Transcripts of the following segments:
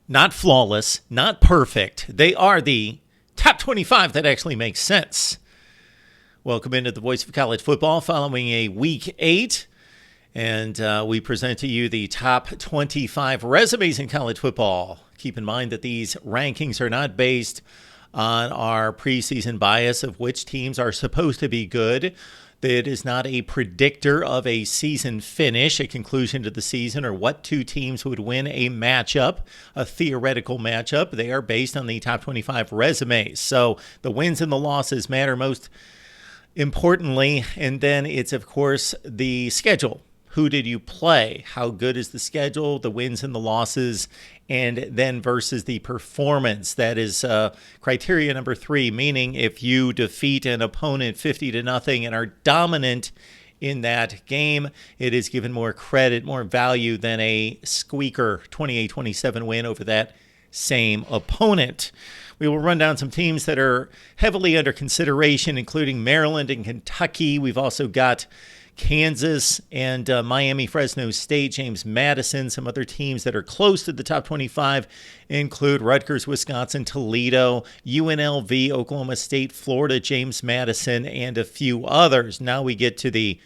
Not flawless, not perfect. They are the top 25 that actually makes sense. Welcome into the Voice of College Football following a Week 8. And we present to you the top 25 resumes in college football. Keep in mind that these rankings are not based on our preseason bias of which teams are supposed to be good. It is not a predictor of a season finish, a conclusion to the season, or what two teams would win a matchup, a theoretical matchup. They are based on the top 25 resumes. So the wins and the losses matter most importantly. And then it's, of course, the schedule. Who did you play? How good is the schedule, the wins and the losses, and then versus the performance? That is criteria number 3, meaning if you defeat an opponent 50-0 and are dominant in that game, it is given more credit, more value than a squeaker 28-27 win over that same opponent. We will run down some teams that are heavily under consideration, including Maryland and Kentucky. We've also got Kansas and Miami, Fresno State, James Madison. Some other teams that are close to the top 25 include Rutgers, Wisconsin, Toledo, UNLV, Oklahoma State, Florida, James Madison, and a few others. Now we get to the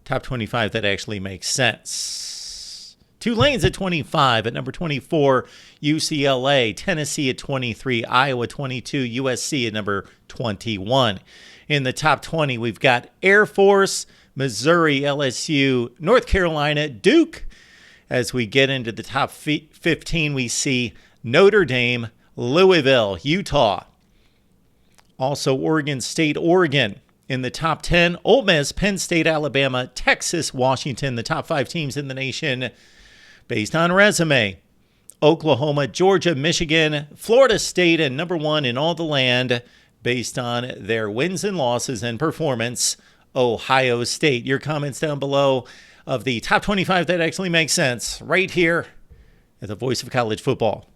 top 25 that actually makes sense. Tulane's at 25. At number 24, UCLA, Tennessee at 23, Iowa 22, USC at number 21. In the top 20, we've got Air Force, Missouri, LSU, North Carolina, Duke. As we get into the top 15, we see Notre Dame, Louisville, Utah. Also Oregon State, Oregon. In the top 10, Ole Miss, Penn State, Alabama, Texas, Washington. The top 5 teams in the nation based on resume. Oklahoma, Georgia, Michigan, Florida State, and number 1 in all the land based on their wins and losses and performance, Ohio State. Your comments down below of the top 25 that actually makes sense right here at the Voice of College Football.